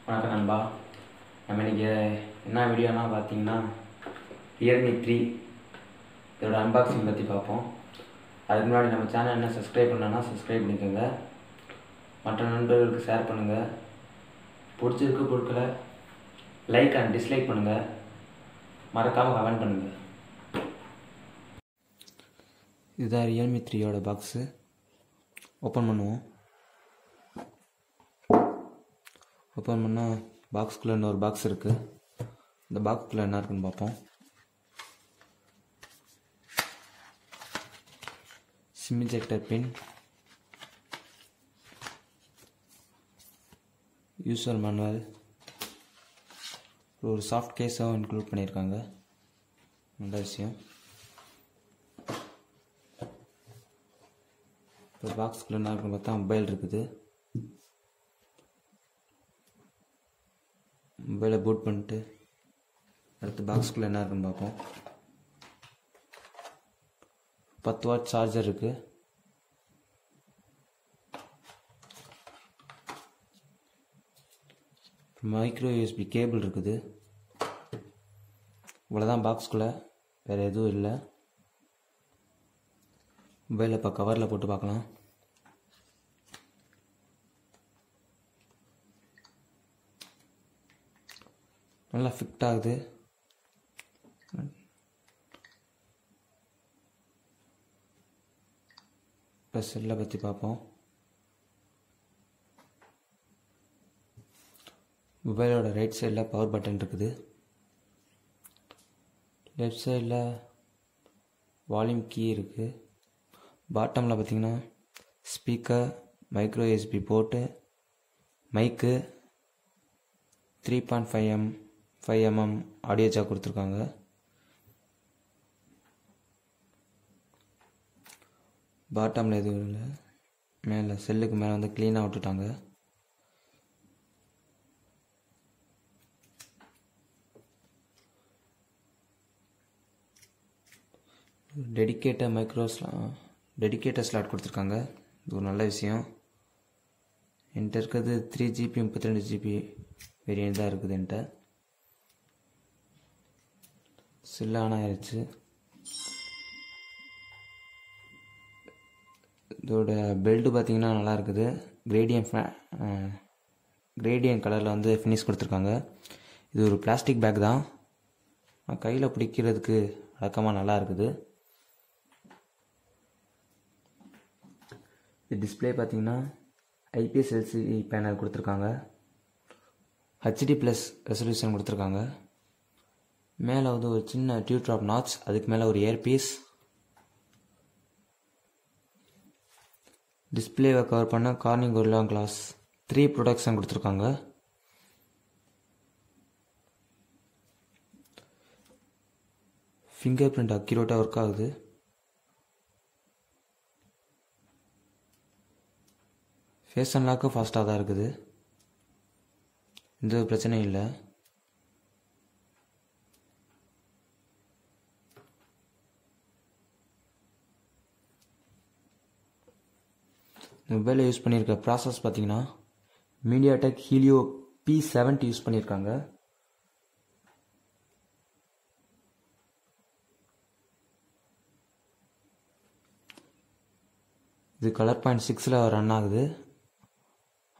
வணக்கம் நண்பா. நம்ம இன்றைக்கி என்ன வீடியோனா பார்த்தீங்கன்னா Realme 3 இதோட அன்பாக்சிங் பற்றி பார்ப்போம். அதுக்கு முன்னாடி நம்ம சேனல் என்ன சப்ஸ்கிரைப் பண்ணலன்னா சப்ஸ்கிரைப் பண்ணிக்கோங்க, மற்ற நண்பர்களுக்கு ஷேர் பண்ணுங்கள், பிடிச்சிருக்கு பொருட்களை லைக் அண்ட் டிஸ்லைக் பண்ணுங்கள், மறக்காமல் கமெண்ட் பண்ணுங்கள். இதுதான் Realme 3யோட பாக்ஸு. ஓப்பன் பண்ணுவோம். ஓப்பன் பண்ணால் பாக்ஸ்குள்ளே இன்னொரு பாக்ஸ் இருக்குது. இந்த பாக்ஸ்குள்ளே என்ன இருக்குன்னு பார்ப்போம். சிம் இன்ஜெக்டர் பின், யூசர் மேனுவல், ஒரு சாஃப்ட் கேஸாகவும் இன்க்ளூட் பண்ணியிருக்காங்க. நல்ல விஷயம். இப்போ பாக்ஸ்குள்ளே என்ன இருக்குன்னு பார்த்தா மொபைல் இருக்குது. மொபைலை பூட் பண்ணிட்டு அடுத்து பாக்ஸ்குள்ளே என்ன இருக்குன்னு பார்ப்போம். 10 வாட் சார்ஜர் இருக்குது. மைக்ரோ யூஎஸ்பி கேபிள் இருக்குது. இவ்வளோதான் பாக்ஸ்குள்ளே, வேறு எதுவும் இல்லை. மொபைலை இப்போ கவரில் போட்டு பார்க்கலாம். நல்லா ஃபிட் ஆகுது. இப்போ செல்லை பற்றி பார்ப்போம். மொபைலோட ரைட் சைடில் பவர் பட்டன் இருக்குது. லெஃப்ட் சைடில் வால்யூம் கீ இருக்குது. பாட்டமில் பார்த்தீங்கன்னா ஸ்பீக்கர், மைக்ரோ யூஎஸ்பி போர்ட்டு, மைக்கு, 3.5 mm ஆடியோ ஜாக் கொடுத்துருக்காங்க. பாட்டமில் எதுவும் இல்லை. மேலே செல்லுக்கு மேலே வந்து க்ளீனாக விட்டுட்டாங்க. டெடிக்கேட்டட் ஸ்லாட் கொடுத்துருக்காங்க. இது ஒரு நல்ல விஷயம். என்கிட்ட இருக்கிறது 3GB 32GB வேரியன்ட் தான் இருக்குது. என்கிட்ட செல்லு ஆன் ஆயிடுச்சு. இதோட பெல்ட்டு பார்த்தீங்கன்னா நல்லா இருக்குது. கிரேடியன் கலரில் வந்து ஃபினிஷ் கொடுத்துருக்காங்க. இது ஒரு பிளாஸ்டிக் பேக் தான், கையில் பிடிக்கிறதுக்கு அடக்கமாக நல்லா இருக்குது. இது டிஸ்பிளே பார்த்தீங்கன்னா IPS LCD பேனல் கொடுத்துருக்காங்க. HD+ ரெசல்யூஷன் கொடுத்துருக்காங்க. மேலே வந்து ஒரு சின்ன டியூப் ட்ராப் நாட்ச், அதுக்கு மேலே ஒரு இயர்பீஸ். டிஸ்பிளேவை கவர் பண்ண கார்னிங் கொரில்லா கிளாஸ் 3 ப்ரொடக்ஷன் கொடுத்துருக்காங்க. ஃபிங்கர் பிரிண்ட் அக்யூரேட்டாக ஒர்க் ஆகுது. ஃபேஸ் அன்லாக்கு ஃபாஸ்ட்டாக தான் இருக்குது, எந்த பிரச்சனையும் இல்லை. இந்த மொபைலில் யூஸ் பண்ணியிருக்க ப்ராசஸ் பார்த்தீங்கன்னா மீடியாடெக் ஹீலியோ P70 யூஸ் பண்ணியிருக்காங்க. இது கலர் பாயிண்ட் 6ல் ரன் ஆகுது.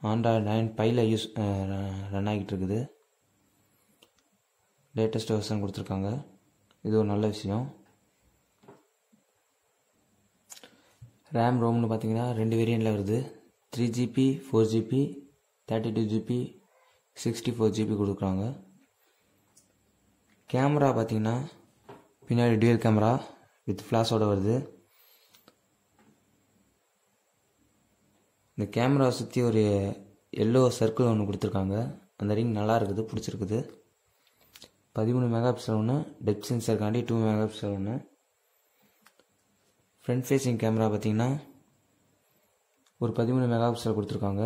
ஆண்ட்ராய்டு 9 Pieல் ரன் ஆகிட்டு இருக்குது. லேட்டஸ்ட் வெர்ஷன் கொடுத்துருக்காங்க. இது ஒரு நல்ல விஷயம். ரேம் ரோம்னு பார்த்தீங்கன்னா 2 வேரியண்ட்டில் வருது. 3GB 4GB 32GB 64GB கொடுக்குறாங்க. கேமரா பார்த்தீங்கன்னா பின்னாடி டுயல் கேமரா வித் ஃப்ளாஷோடு வருது. இந்த கேமரா சுற்றி ஒரு எல்லோ சர்க்கிள் ஒன்று கொடுத்துருக்காங்க. அந்த ரிங் நல்லா இருக்குது, பிடிச்சிருக்குது. 13 மெகாபிக்சல் ஒன்று, டெப்த் சென்சருக்காண்டி 2 மெகாபிக்சல் ஒன்று. ஃப்ரண்ட் ஃபேஸிங் கேமரா பார்த்தீங்கன்னா ஒரு 13 மெகாபிக்சல் கொடுத்துருக்காங்க.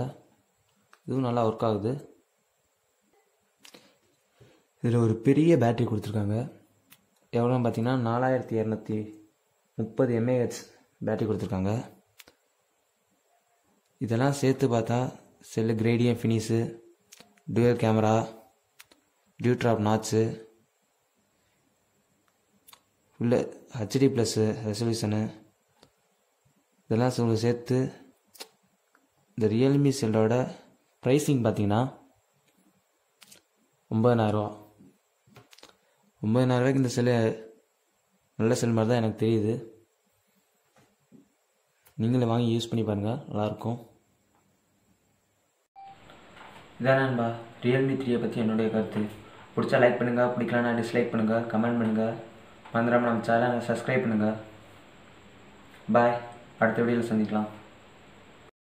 இதுவும் நல்லா ஒர்க் ஆகுது. இதில் ஒரு பெரிய பேட்டரி கொடுத்துருக்காங்க. எவ்வளோன்னு பார்த்தீங்கன்னா 4230 mAh பேட்டரி கொடுத்துருக்காங்க. இதெல்லாம் சேர்த்து பார்த்தா செல்லு gradient finish, dual camera, dewdrop notch, full HD+ resolution, இதெல்லாம் சேர்த்து இந்த ரியல்மி செல்லோட ப்ரைஸிங் பார்த்தீங்கன்னா 9000 ரூபா. 9000 ரூபாய்க்கு இந்த செல்லு நல்ல செல் மாதிரி தான் எனக்கு தெரியுது. நீங்களே வாங்கி யூஸ் பண்ணி பாருங்கள், நல்லாயிருக்கும். இதான் நண்பா ரியல்மி 3 பற்றி என்னுடைய கருத்து. பிடிச்சா லைக் பண்ணுங்கள், பிடிக்கலன்னா டிஸ்லைக் பண்ணுங்கள், கமெண்ட் பண்ணுங்கள். மறந்துடாமல் நம்ம சேனலை சப்ஸ்கிரைப் பண்ணுங்கள். பாய், அடுத்த வீடியோவில் சந்திக்கலாம்.